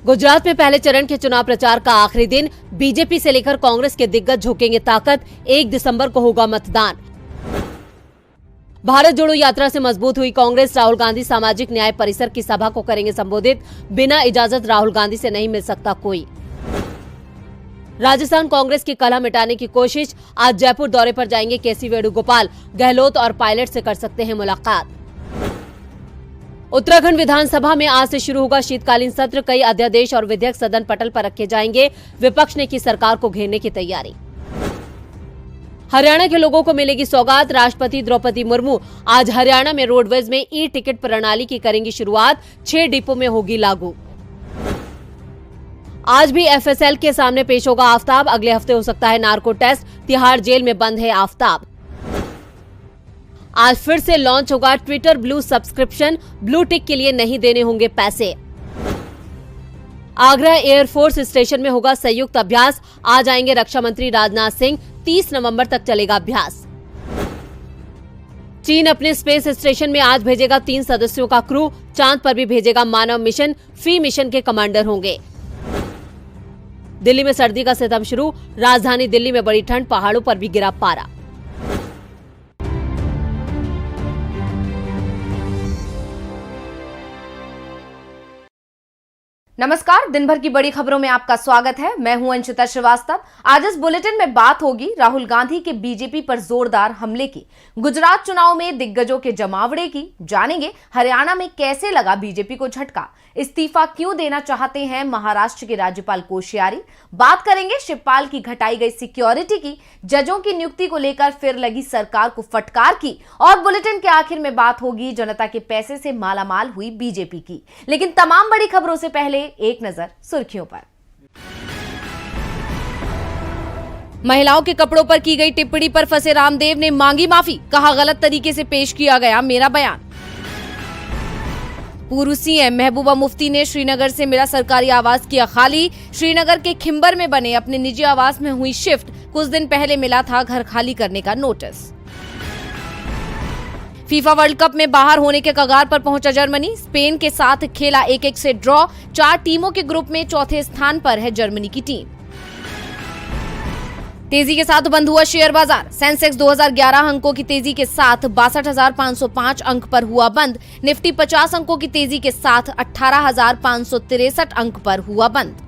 गुजरात में पहले चरण के चुनाव प्रचार का आखिरी दिन, बीजेपी से लेकर कांग्रेस के दिग्गज झोंकेंगे ताकत। 1 दिसंबर को होगा मतदान। भारत जोड़ो यात्रा से मजबूत हुई कांग्रेस, राहुल गांधी सामाजिक न्याय परिसर की सभा को करेंगे संबोधित। बिना इजाजत राहुल गांधी से नहीं मिल सकता कोई। राजस्थान कांग्रेस की कलह मिटाने की कोशिश, आज जयपुर दौरे पर जाएंगे केसी वेणुगोपाल, गहलोत और पायलट से कर सकते हैं मुलाकात। उत्तराखंड विधानसभा में आज से शुरू होगा शीतकालीन सत्र, कई अध्यादेश और विधेयक सदन पटल पर रखे जाएंगे। विपक्ष ने की सरकार को घेरने की तैयारी। हरियाणा के लोगों को मिलेगी सौगात, राष्ट्रपति द्रौपदी मुर्मू आज हरियाणा में रोडवेज में ई टिकट प्रणाली की करेंगी शुरुआत, 6 डिपो में होगी लागू। आज भी एफएसएल के सामने पेश होगा आफ्ताब, अगले हफ्ते हो सकता है नार्को टेस्ट, तिहाड़ जेल में बंद है आफ्ताब। आज फिर से लॉन्च होगा Twitter blue subscription, blue tick के लिए नहीं देने होंगे पैसे। आगरा एयरफोर्स स्टेशन में होगा संयुक्त अभ्यास, आज आएंगे रक्षा मंत्री राजनाथ सिंह, 30 नवंबर तक चलेगा अभ्यास। चीन अपने स्पेस स्टेशन में आज भेजेगा 3 सदस्यों का क्रू, चांद पर भी भेजेगा मानव मिशन, फी मिशन के कमांडर होंगे। दिल्ली में सर्दी का सितम शुरू, राजधानी दिल्ली में बड़ी ठंड, पहाड़ों पर भी गिरा पारा। नमस्कार, दिन भर की बड़ी खबरों में आपका स्वागत है। मैं हूं अंशिता श्रीवास्तव। आज इस बुलेटिन में बात होगी राहुल गांधी के बीजेपी पर जोरदार हमले की, गुजरात चुनाव में दिग्गजों के जमावड़े की, जानेंगे हरियाणा में कैसे लगा बीजेपी को झटका, इस्तीफा क्यों देना चाहते हैं महाराष्ट्र के राज्यपाल कोश्यारी, बात करेंगे शिवपाल की घटाई गई सिक्योरिटी की, जजों की नियुक्ति को लेकर फिर लगी सरकार को फटकार की, और बुलेटिन के आखिर में बात होगी जनता के पैसे से मालामाल हुई बीजेपी की। लेकिन तमाम बड़ी खबरों से पहले एक नजर सुर्खियों पर। महिलाओं के कपड़ों पर की गई टिप्पणी पर फंसे रामदेव ने मांगी माफी, कहा गलत तरीके से पेश किया गया मेरा बयान। पूर्व सीएम महबूबा मुफ्ती ने श्रीनगर से मिला सरकारी आवास किया खाली, श्रीनगर के खिंबर में बने अपने निजी आवास में हुई शिफ्ट, कुछ दिन पहले मिला था घर खाली करने का नोटिस। फीफा वर्ल्ड कप में बाहर होने के कगार पर पहुंचा जर्मनी, स्पेन के साथ खेला 1-1 से ड्रॉ, 4 टीमों के ग्रुप में चौथे स्थान पर है जर्मनी की टीम। तेजी के साथ बंद हुआ शेयर बाजार, सेंसेक्स 2011 अंकों की तेजी के साथ 62,505 अंक पर हुआ बंद, निफ्टी 50 अंकों की तेजी के साथ 18,563 अंक पर हुआ बंद।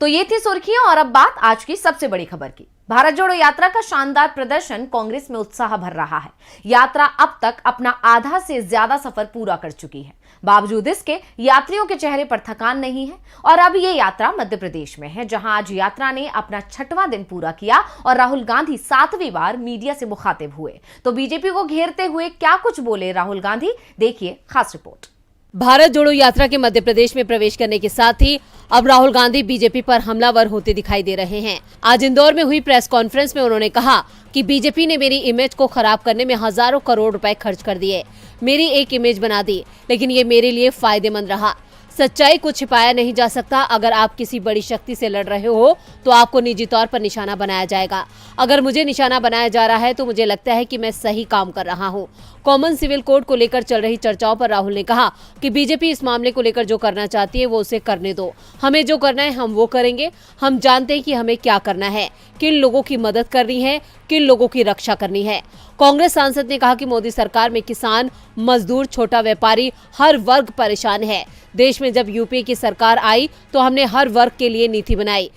तो ये थी सुर्खियां और अब बात आज की सबसे बड़ी खबर की। भारत जोड़ो यात्रा का शानदार प्रदर्शन कांग्रेस में उत्साह भर रहा है। यात्रा अब तक अपना आधा से ज्यादा सफर पूरा कर चुकी है। बावजूद इसके यात्रियों के चेहरे पर थकान नहीं है और अब ये यात्रा मध्य प्रदेश में है, जहां आज यात्रा ने अपना 6वां दिन पूरा किया और राहुल गांधी 7वीं बार मीडिया से मुखातिब हुए। तो बीजेपी को घेरते हुए क्या कुछ बोले राहुल गांधी, देखिए खास रिपोर्ट। भारत जोड़ो यात्रा के मध्य प्रदेश में प्रवेश करने के साथ ही अब राहुल गांधी बीजेपी पर हमलावर होते दिखाई दे रहे हैं। आज इंदौर में हुई प्रेस कॉन्फ्रेंस में उन्होंने कहा कि बीजेपी ने मेरी इमेज को खराब करने में हजारों करोड़ रुपए खर्च कर दिए, मेरी एक इमेज बना दी, लेकिन ये मेरे लिए फायदेमंद रहा। सच्चाई को छिपाया नहीं जा सकता। अगर आप किसी बड़ी शक्ति से लड़ रहे हो तो आपको निजी तौर पर निशाना बनाया जाएगा। अगर मुझे निशाना बनाया जा रहा है तो मुझे लगता है कि मैं सही काम कर रहा हूँ। कॉमन सिविल कोड को लेकर चल रही चर्चाओं पर राहुल ने कहा कि बीजेपी इस मामले को लेकर जो करना चाहती है वो उसे करने दो, हमें जो करना है हम वो करेंगे। हम जानते हैं कि हमें क्या करना है, किन लोगों की मदद करनी है, किन लोगों की रक्षा करनी है। कांग्रेस सांसद ने कहा कि मोदी सरकार में किसान, मजदूर, छोटा व्यापारी, हर वर्ग परेशान है। देश में जब यूपीए की सरकार आई तो हमने हर वर्ग के लिए नीति बनाई,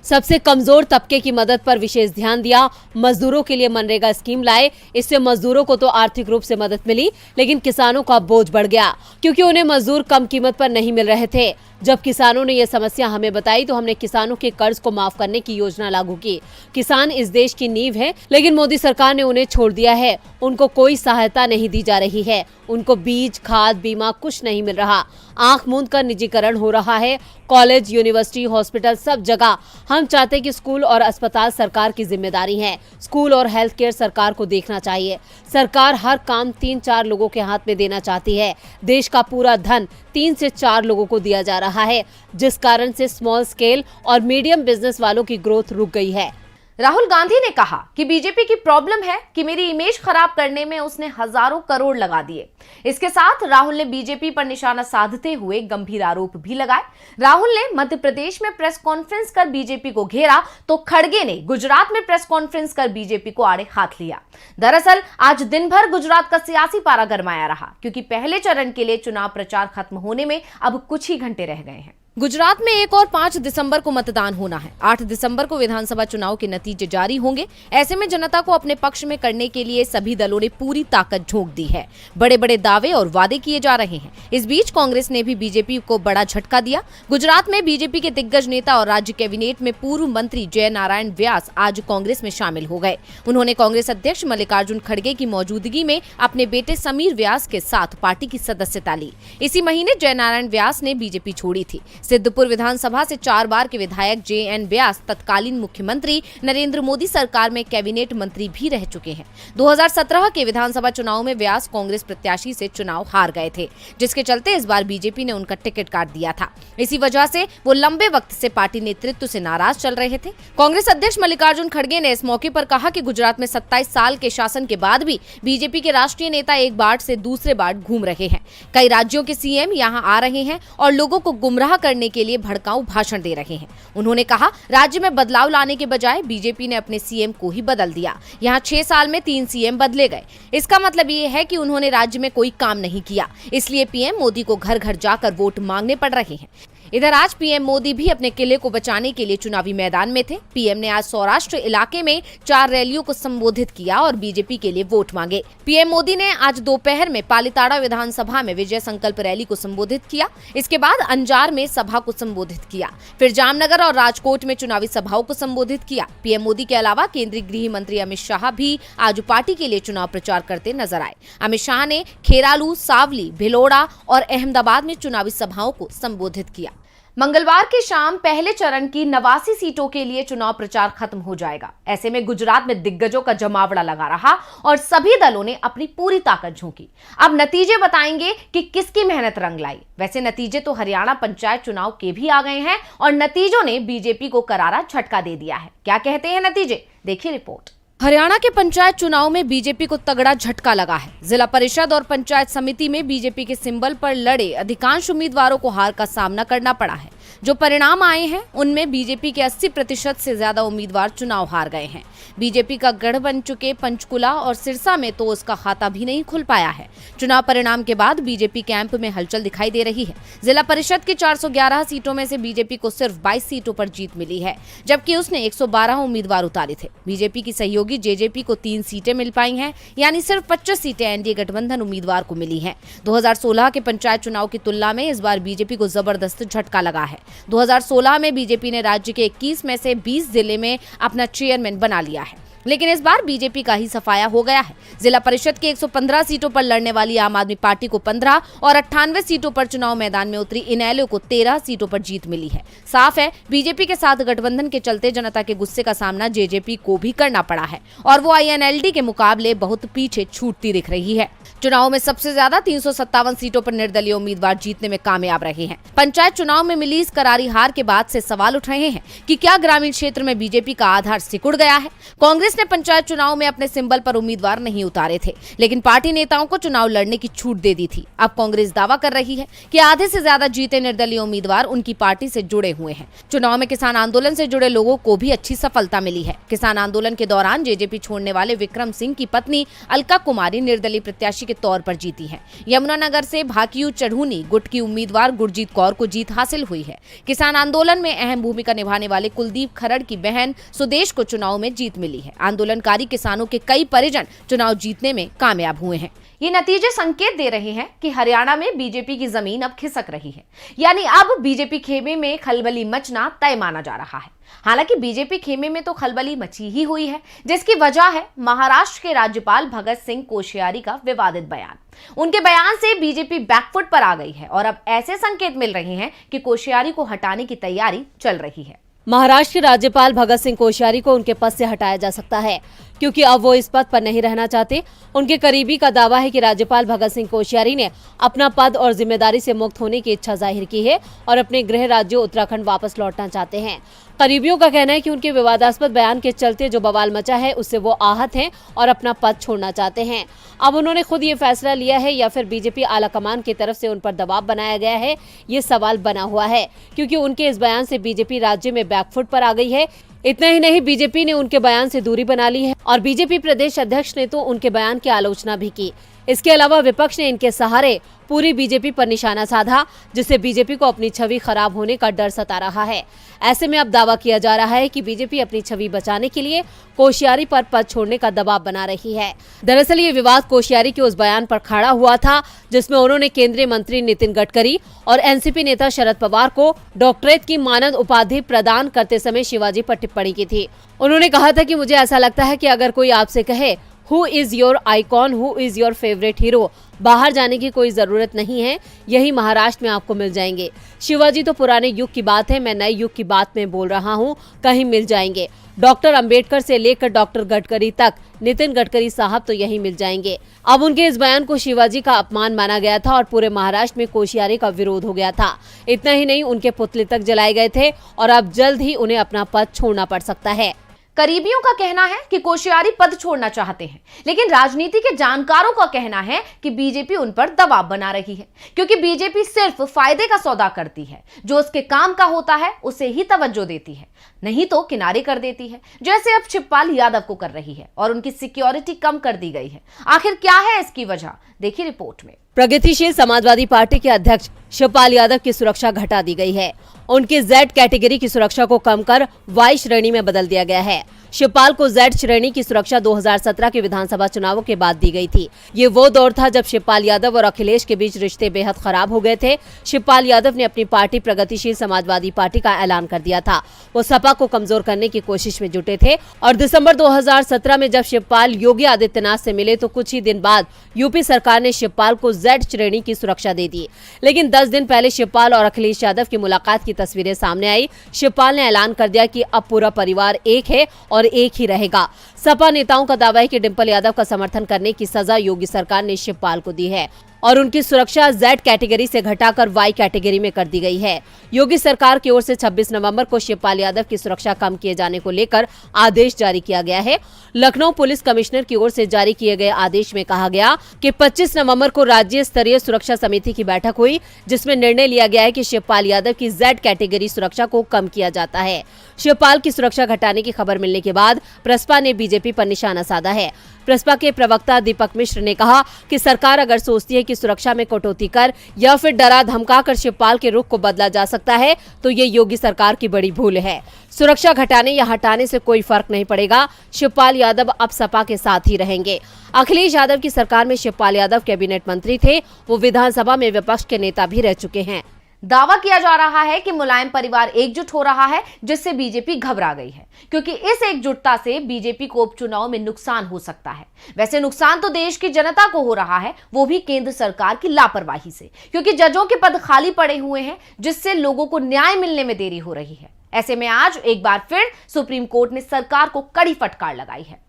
सबसे कमजोर तबके की मदद पर विशेष ध्यान दिया, मजदूरों के लिए मनरेगा स्कीम लाए। इससे मजदूरों को तो आर्थिक रूप से मदद मिली, लेकिन किसानों का बोझ बढ़ गया क्योंकि उन्हें मजदूर कम कीमत पर नहीं मिल रहे थे। जब किसानों ने यह समस्या हमें बताई तो हमने किसानों के कर्ज को माफ करने की योजना लागू की। किसान इस देश की नींव है, लेकिन मोदी सरकार ने उन्हें छोड़ दिया है। उनको कोई सहायता नहीं दी जा रही है, उनको बीज, खाद, बीमा कुछ नहीं मिल रहा। आंख मूंद कर निजीकरण हो रहा है। कॉलेज, यूनिवर्सिटी, हॉस्पिटल सब जगह। हम चाहते हैं कि स्कूल और अस्पताल सरकार की जिम्मेदारी है। स्कूल और हेल्थ केयर सरकार को देखना चाहिए। सरकार हर काम 3-4 लोगों के हाथ में देना चाहती है। देश का पूरा धन 3 से 4 लोगों को दिया जा रहा है, जिस कारण से स्मॉल स्केल और मीडियम बिजनेस वालों की ग्रोथ रुक गई है। राहुल गांधी ने कहा कि बीजेपी की प्रॉब्लम है कि मेरी इमेज खराब करने में उसने हजारों करोड़ लगा दिए। इसके साथ राहुल ने बीजेपी पर निशाना साधते हुए गंभीर आरोप भी लगाए। राहुल ने मध्य प्रदेश में प्रेस कॉन्फ्रेंस कर बीजेपी को घेरा तो खड़गे ने गुजरात में प्रेस कॉन्फ्रेंस कर बीजेपी को आड़े हाथ लिया। दरअसल आज दिन भर गुजरात का सियासी पारा गरमाया रहा, क्योंकि पहले चरण के लिए चुनाव प्रचार खत्म होने में अब कुछ ही घंटे रह गए हैं। गुजरात में 1 और 5 दिसंबर को मतदान होना है। 8 दिसंबर को विधानसभा चुनाव के नतीजे जारी होंगे। ऐसे में जनता को अपने पक्ष में करने के लिए सभी दलों ने पूरी ताकत झोंक दी है। बड़े बड़े दावे और वादे किए जा रहे हैं। इस बीच कांग्रेस ने भी बीजेपी को बड़ा झटका दिया। गुजरात में बीजेपी के दिग्गज नेता और राज्य कैबिनेट में पूर्व मंत्री जय नारायण व्यास आज कांग्रेस में शामिल हो गए। उन्होंने कांग्रेस अध्यक्ष मल्लिकार्जुन खड़गे की मौजूदगी में अपने बेटे समीर व्यास के साथ पार्टी की सदस्यता ली। इसी महीने जय नारायण व्यास ने बीजेपी छोड़ी थी। सिद्धपुर विधानसभा से 4 बार के विधायक JN व्यास तत्कालीन मुख्यमंत्री नरेंद्र मोदी सरकार में कैबिनेट मंत्री भी रह चुके हैं। 2017 के विधानसभा चुनाव में व्यास कांग्रेस प्रत्याशी से चुनाव हार गए थे, जिसके चलते इस बार बीजेपी ने उनका टिकट काट दिया था। इसी वजह से वो लंबे वक्त से पार्टी नेतृत्व से नाराज चल रहे थे। कांग्रेस अध्यक्ष मल्लिकार्जुन खड़गे ने इस मौके पर कहा कि गुजरात में 27 साल के शासन के बाद भी बीजेपी के राष्ट्रीय नेता एक बार से दूसरे बार घूम रहे हैं। कई राज्यों के CM यहाँ आ रहे हैं और लोगों को गुमराह करने के लिए भड़काऊ भाषण दे रहे हैं। उन्होंने कहा, राज्य में बदलाव लाने के बजाय बीजेपी ने अपने CM को ही बदल दिया। यहाँ 6 साल में 3 CM बदले गए। इसका मतलब ये है कि उन्होंने राज्य में कोई काम नहीं किया, इसलिए PM मोदी को घर घर जाकर वोट मांगने पड़ रहे हैं। इधर आज PM मोदी भी अपने किले को बचाने के लिए चुनावी मैदान में थे। PM ने आज सौराष्ट्र इलाके में 4 रैलियों को संबोधित किया और बीजेपी के लिए वोट मांगे। PM मोदी ने आज दोपहर में पालीताड़ा विधानसभा में विजय संकल्प रैली को संबोधित किया। इसके बाद अंजार में सभा को संबोधित किया, फिर जामनगर और राजकोट में चुनावी सभाओं को संबोधित किया। PM मोदी के अलावा केंद्रीय गृह मंत्री अमित शाह भी आज पार्टी के लिए चुनाव प्रचार करते नजर आए। अमित शाह ने खेरालू, सावली, भिलोड़ा और अहमदाबाद में चुनावी सभाओं को संबोधित किया। मंगलवार की शाम पहले चरण की 89 सीटों के लिए चुनाव प्रचार खत्म हो जाएगा। ऐसे में गुजरात में दिग्गजों का जमावड़ा लगा रहा और सभी दलों ने अपनी पूरी ताकत झोंकी। अब नतीजे बताएंगे कि किसकी मेहनत रंग लाई। वैसे नतीजे तो हरियाणा पंचायत चुनाव के भी आ गए हैं और नतीजों ने बीजेपी को करारा झटका दे दिया है। क्या कहते हैं नतीजे, देखिए रिपोर्ट। हरियाणा के पंचायत चुनाव में बीजेपी को तगड़ा झटका लगा है। जिला परिषद और पंचायत समिति में बीजेपी के सिंबल पर लड़े अधिकांश उम्मीदवारों को हार का सामना करना पड़ा है। जो परिणाम आए हैं उनमें बीजेपी के 80% से ज्यादा उम्मीदवार चुनाव हार गए हैं। बीजेपी का गढ़ बन चुके पंचकुला और सिरसा में तो उसका खाता भी नहीं खुल पाया है। चुनाव परिणाम के बाद बीजेपी कैंप में हलचल दिखाई दे रही है। जिला परिषद की 411 सीटों में से बीजेपी को सिर्फ 22 सीटों पर जीत मिली है, जबकि उसने 112 उम्मीदवार उतारे थे। बीजेपी की सहयोगी JJP को 3 सीटें मिल पाई हैं, यानी सिर्फ 25 सीटें NDA गठबंधन उम्मीदवार को मिली हैं। 2016 के पंचायत चुनाव की तुलना में इस बार बीजेपी को जबरदस्त झटका लगा है। 2016 में बीजेपी ने राज्य के 21 में से 20 जिले में अपना चेयरमैन बना लिया है, लेकिन इस बार बीजेपी का ही सफाया हो गया है। जिला परिषद की 115 सीटों पर लड़ने वाली आम आदमी पार्टी को 15 और 98 सीटों पर चुनाव मैदान में उतरी इनेलो को 13 सीटों पर जीत मिली है। साफ है, बीजेपी के साथ गठबंधन के चलते जनता के गुस्से का सामना JJP को भी करना पड़ा है और वो INLD के मुकाबले बहुत पीछे छूटती दिख रही है। चुनाव में सबसे ज्यादा 357 सीटों पर निर्दलीय उम्मीदवार जीतने में कामयाब रहे हैं। पंचायत चुनाव में मिली इस करारी हार के बाद से सवाल उठ रहे हैं कि क्या ग्रामीण क्षेत्र में बीजेपी का आधार सिकुड़ गया है। कांग्रेस ने पंचायत चुनाव में अपने सिंबल पर उम्मीदवार नहीं उतारे थे, लेकिन पार्टी नेताओं को चुनाव लड़ने की छूट दे दी थी। अब कांग्रेस दावा कर रही है कि आधे से ज्यादा जीते निर्दलीय उम्मीदवार उनकी पार्टी से जुड़े हुए हैं। चुनाव में किसान आंदोलन से जुड़े लोगों को भी अच्छी सफलता मिली है। किसान आंदोलन के दौरान JJP छोड़ने वाले विक्रम सिंह की पत्नी अलका कुमारी निर्दलीय प्रत्याशी के तौर पर जीती है। यमुनानगर से भाकियू चढ़ूनी गुट की उम्मीदवार गुरजीत कौर को जीत हासिल हुई है। किसान आंदोलन में अहम भूमिका निभाने वाले कुलदीप खरड़ की बहन सुदेश को चुनाव में जीत मिली है। आंदोलनकारी किसानों के कई परिजन चुनाव जीतने में कामयाब हुए हैं। ये नतीजे संकेत दे रहे हैं कि हरियाणा में बीजेपी की जमीन अब खिसक रही है, यानी अब बीजेपी खेमे में खलबली मचना तय माना जा रहा है। हालांकि बीजेपी खेमे में तो खलबली मची ही हुई है, जिसकी वजह है महाराष्ट्र के राज्यपाल भगत सिंह कोश्यारी का विवादित बयान। उनके बयान से बीजेपी बैकफुट पर आ गई है और अब ऐसे संकेत मिल रहे हैं कि कोश्यारी को हटाने की तैयारी चल रही है। महाराष्ट्र के राज्यपाल भगत सिंह कोश्यारी को उनके पद से हटाया जा सकता है, क्योंकि अब वो इस पद पर नहीं रहना चाहते। उनके करीबी का दावा है कि राज्यपाल भगत सिंह कोश्यारी ने अपना पद और जिम्मेदारी से मुक्त होने की इच्छा जाहिर की है और अपने गृह राज्य उत्तराखंड वापस लौटना चाहते हैं। करीबियों का कहना है कि उनके विवादास्पद बयान के चलते जो बवाल मचा है उससे वो आहत हैं और अपना पद छोड़ना चाहते हैं। अब उन्होंने खुद ये फैसला लिया है या फिर बीजेपी आलाकमान की तरफ से उन पर दबाव बनाया गया है, ये सवाल बना हुआ है, क्योंकि उनके इस बयान से बीजेपी राज्य में बैकफुट पर आ गई है। इतना ही नहीं, बीजेपी ने उनके बयान से दूरी बना ली है और बीजेपी प्रदेश अध्यक्ष ने तो उनके बयान की आलोचना भी की। इसके अलावा विपक्ष ने इनके सहारे पूरी बीजेपी पर निशाना साधा, जिससे बीजेपी को अपनी छवि खराब होने का डर सता रहा है। ऐसे में अब दावा किया जा रहा है कि बीजेपी अपनी छवि बचाने के लिए कोश्यारी पर पद छोड़ने का दबाव बना रही है। दरअसल ये विवाद कोश्यारी के उस बयान पर खड़ा हुआ था जिसमें उन्होंने केंद्रीय मंत्री नितिन गडकरी और एनसीपी नेता शरद पवार को डॉक्टरेट की मानद उपाधि प्रदान करते समय शिवाजी पर टिप्पणी की थी। उन्होंने कहा था कि मुझे ऐसा लगता है कि अगर कोई आपसे कहे who is your icon, who is your favourite hero, बाहर जाने की कोई जरूरत नहीं है, यही महाराष्ट्र में आपको मिल जाएंगे। शिवाजी तो पुराने युग की बात है, मैं नए युग की बात में बोल रहा हूँ, कहीं मिल जाएंगे। डॉक्टर अंबेडकर से लेकर डॉक्टर गडकरी तक, नितिन गडकरी साहब तो यही मिल जाएंगे। अब उनके इस बयान को शिवाजी का अपमान माना गया था और पूरे महाराष्ट्र में कोश्यारी का विरोध हो गया था। इतना ही नहीं, उनके पुतले तक जलाए गए थे और अब जल्द ही उन्हें अपना पद छोड़ना पड़ सकता है। करीबियों का कहना है कि कोश्यारी पद छोड़ना चाहते हैं, लेकिन राजनीति के जानकारों का कहना है कि बीजेपी उन पर दबाव बना रही है, क्योंकि बीजेपी सिर्फ फायदे का सौदा करती है। जो उसके काम का होता है उसे ही तवज्जो देती है, नहीं तो किनारे कर देती है, जैसे अब शिवपाल यादव को कर रही है और उनकी सिक्योरिटी कम कर दी गई है। आखिर क्या है इसकी वजह, देखिए रिपोर्ट में। प्रगतिशील समाजवादी पार्टी के अध्यक्ष शिवपाल यादव की सुरक्षा घटा दी गई है। उनकी Z कैटेगरी की सुरक्षा को कम कर Y श्रेणी में बदल दिया गया है। शिवपाल को Z श्रेणी की सुरक्षा 2017 के विधानसभा चुनावों के बाद दी गई थी। ये वो दौर था जब शिवपाल यादव और अखिलेश के बीच रिश्ते बेहद खराब हो गए थे। शिवपाल यादव ने अपनी पार्टी प्रगतिशील समाजवादी पार्टी का ऐलान कर दिया था। वो सपा को कमजोर करने की कोशिश में जुटे थे और दिसंबर 2017 में जब शिवपाल योगी आदित्यनाथ से मिले तो कुछ ही दिन बाद यूपी सरकार ने शिवपाल को Z श्रेणी की सुरक्षा दे दी। लेकिन 10 दिन पहले शिवपाल और अखिलेश यादव की मुलाकात की तस्वीरें सामने आई। शिवपाल ने ऐलान कर दिया कि अब पूरा परिवार एक है और एक ही रहेगा। सपा नेताओं का दावा है कि डिंपल यादव का समर्थन करने की सजा योगी सरकार ने शिवपाल को दी है और उनकी सुरक्षा Z कैटेगरी से घटाकर Y कैटेगरी में कर दी गई है। योगी सरकार की ओर से 26 नवंबर को शिवपाल यादव की सुरक्षा कम किए जाने को लेकर आदेश जारी किया गया है। लखनऊ पुलिस कमिश्नर की ओर से जारी किए गए आदेश में कहा गया कि 25 नवंबर को राज्य स्तरीय सुरक्षा समिति की बैठक हुई, जिसमें निर्णय लिया गया है कि शिवपाल यादव की Z कैटेगरी सुरक्षा को कम किया जाता है। शिवपाल की सुरक्षा घटाने की खबर मिलने के बाद प्रसपा ने बीजेपी पर निशाना साधा है। प्रसपा के प्रवक्ता दीपक मिश्र ने कहा कि सरकार अगर सोचती है कि सुरक्षा में कटौती कर या फिर डरा धमका कर शिवपाल के रुख को बदला जा सकता है तो ये योगी सरकार की बड़ी भूल है। सुरक्षा घटाने या हटाने से कोई फर्क नहीं पड़ेगा। शिवपाल यादव अब सपा के साथ ही रहेंगे। अखिलेश यादव की सरकार में शिवपाल यादव कैबिनेट मंत्री थे। वो विधानसभा में विपक्ष के नेता भी रह चुके हैं। दावा किया जा रहा है कि मुलायम परिवार एकजुट हो रहा है, जिससे बीजेपी घबरा गई है, क्योंकि इस एकजुटता से बीजेपी को उपचुनाव में नुकसान हो सकता है। वैसे नुकसान तो देश की जनता को हो रहा है, वो भी केंद्र सरकार की लापरवाही से, क्योंकि जजों के पद खाली पड़े हुए हैं, जिससे लोगों को न्याय मिलने में देरी हो रही है। ऐसे में आज एक बार फिर सुप्रीम कोर्ट ने सरकार को कड़ी फटकार लगाई है।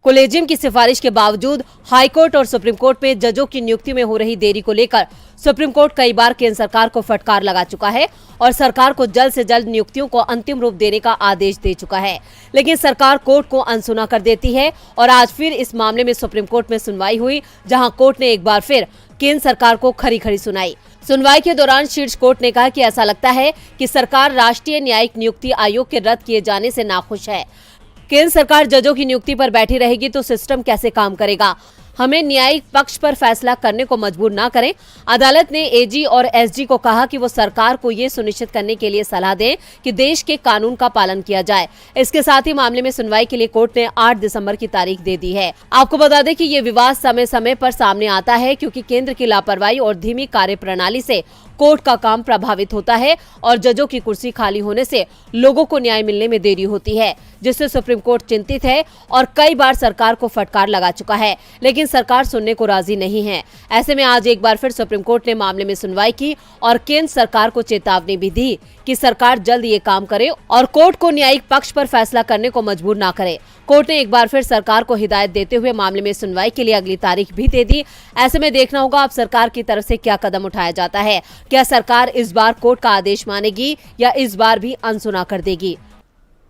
कोलेजियम की सिफारिश के बावजूद हाईकोर्ट और सुप्रीम कोर्ट में जजों की नियुक्ति में हो रही देरी को लेकर सुप्रीम कोर्ट कई बार केंद्र सरकार को फटकार लगा चुका है और सरकार को जल्द से जल्द नियुक्तियों को अंतिम रूप देने का आदेश दे चुका है। लेकिन सरकार कोर्ट को अनसुना कर देती है और आज फिर इस मामले में सुप्रीम कोर्ट में सुनवाई हुई, जहां कोर्ट ने एक बार फिर केंद्र सरकार को खरी खरी सुनाई। सुनवाई के दौरान शीर्ष कोर्ट ने कहा कि ऐसा लगता है कि सरकार राष्ट्रीय न्यायिक नियुक्ति आयोग के रद्द किए जाने से नाखुश है। केंद्र सरकार जजों की नियुक्ति पर बैठी रहेगी तो सिस्टम कैसे काम करेगा। हमें न्यायिक पक्ष पर फैसला करने को मजबूर ना करें। अदालत ने एजी और एसजी को कहा कि वो सरकार को ये सुनिश्चित करने के लिए सलाह दें कि देश के कानून का पालन किया जाए। इसके साथ ही मामले में सुनवाई के लिए कोर्ट ने 8 दिसंबर की तारीख दे दी है। आपको बता दें कि ये विवाद समय समय पर सामने आता है, क्योंकि केंद्र की लापरवाही और धीमी कार्यप्रणाली से कोर्ट का काम प्रभावित होता है और जजों की कुर्सी खाली होने से लोगों को न्याय मिलने में देरी होती है, जिससे सुप्रीम कोर्ट चिंतित है और कई बार सरकार को फटकार लगा चुका है, लेकिन सरकार सुनने को राजी नहीं है। ऐसे में आज एक बार फिर सुप्रीम कोर्ट ने मामले में सुनवाई की और केंद्र सरकार को चेतावनी भी दी कि सरकार जल्द ये काम करे और कोर्ट को न्यायिक पक्ष पर फैसला करने को मजबूर न करे। कोर्ट ने एक बार फिर सरकार को हिदायत देते हुए मामले में सुनवाई के लिए अगली तारीख भी दे दी। ऐसे में देखना होगा अब सरकार की तरफ से क्या कदम उठाया जाता है। क्या सरकार इस बार कोर्ट का आदेश मानेगी या इस बार भी अनसुना कर देगी?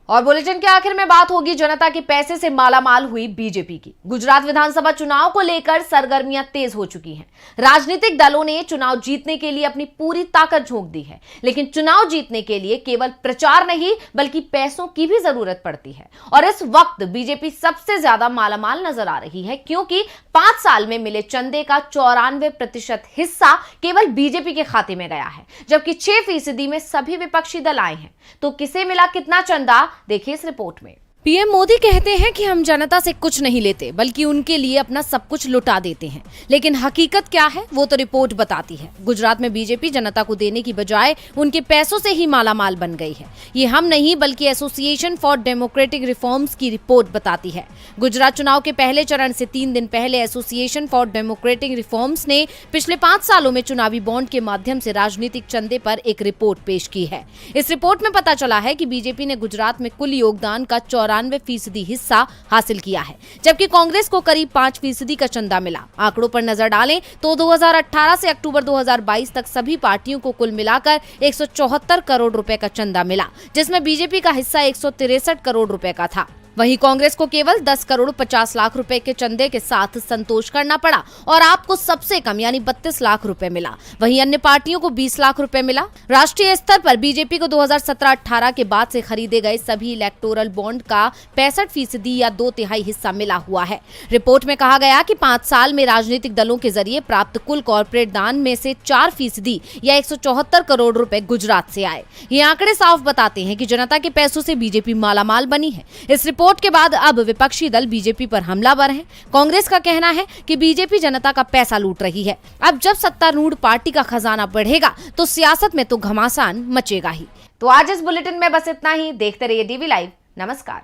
और बुलेटिन के आखिर में बात होगी जनता के पैसे से मालामाल हुई बीजेपी की। गुजरात विधानसभा चुनाव को लेकर सरगर्मियां तेज हो चुकी हैं। राजनीतिक दलों ने चुनाव जीतने के लिए अपनी पूरी ताकत झोंक दी है, लेकिन चुनाव जीतने के लिए केवल प्रचार नहीं बल्कि पैसों की भी जरूरत पड़ती है। और इस वक्त बीजेपी सबसे ज्यादा मालामाल नजर आ रही है, क्योंकि 5 साल में मिले चंदे का 94% हिस्सा केवल बीजेपी के खाते में गया है, जबकि 6% में सभी विपक्षी दल आए हैं। तो किसे मिला कितना चंदा, देखिए इस रिपोर्ट में। पीएम मोदी कहते हैं कि हम जनता से कुछ नहीं लेते बल्कि उनके लिए अपना सब कुछ लुटा देते हैं, लेकिन हकीकत क्या है वो तो रिपोर्ट बताती है। गुजरात में बीजेपी जनता को देने की बजाय उनके पैसों से ही मालामाल बन गई है। ये हम नहीं बल्कि एसोसिएशन फॉर डेमोक्रेटिक रिफॉर्म्स की रिपोर्ट बताती है। गुजरात चुनाव के पहले चरण से 3 दिन पहले एसोसिएशन फॉर डेमोक्रेटिक रिफॉर्म्स ने पिछले 5 सालों में चुनावी बॉन्ड के माध्यम से राजनीतिक चंदे पर एक रिपोर्ट पेश की है। इस रिपोर्ट में पता चला है कि बीजेपी ने गुजरात में कुल योगदान का 94% हिस्सा हासिल किया है, जबकि कांग्रेस को करीब 5% का चंदा मिला। आंकड़ों पर नजर डालें तो 2018 से अक्टूबर 2022 तक सभी पार्टियों को कुल मिलाकर 174 करोड़ रुपए का चंदा मिला, जिसमें बीजेपी का हिस्सा 163 करोड़ रुपए का था। वहीं कांग्रेस को केवल 10 करोड़ 50 लाख रुपए के चंदे के साथ संतोष करना पड़ा और आपको सबसे कम यानी 32 लाख रुपए मिला। वहीं अन्य पार्टियों को 20 लाख रुपए मिला। राष्ट्रीय स्तर पर बीजेपी को 2017-18 के बाद से खरीदे गए सभी इलेक्टोरल बॉन्ड का 65% या 2/3 हिस्सा मिला हुआ है। रिपोर्ट में कहा गया कि 5 साल में राजनीतिक दलों के जरिए प्राप्त कुल कॉर्पोरेट दान में से 4% या 174 करोड़ रुपए गुजरात से आए। ये आंकड़े साफ बताते हैं कि जनता के पैसों से बीजेपी मालामाल बनी है। इस रिपोर्ट के बाद अब विपक्षी दल बीजेपी पर हमलावर हैं। कांग्रेस का कहना है कि बीजेपी जनता का पैसा लूट रही है। अब जब सत्तारूढ़ पार्टी का खजाना बढ़ेगा तो सियासत में तो घमासान मचेगा ही। तो आज इस बुलेटिन में बस इतना ही। देखते रहिए डीवी लाइव। नमस्कार।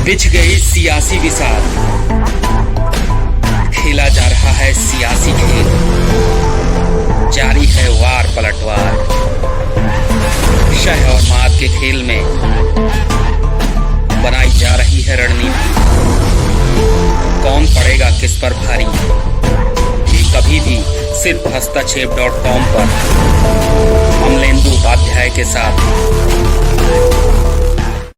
बिछ गई सियासी विसात, खेला जा रहा है सियासी खेल, जारी है वार पलटवार। शह और मात के खेल में बनाई जा रही है रणनीति। कौन पड़ेगा किस पर भारी, ये कभी भी सिर्फ हस्तक्षेप.com पर अमलेंदु उपाध्याय के साथ।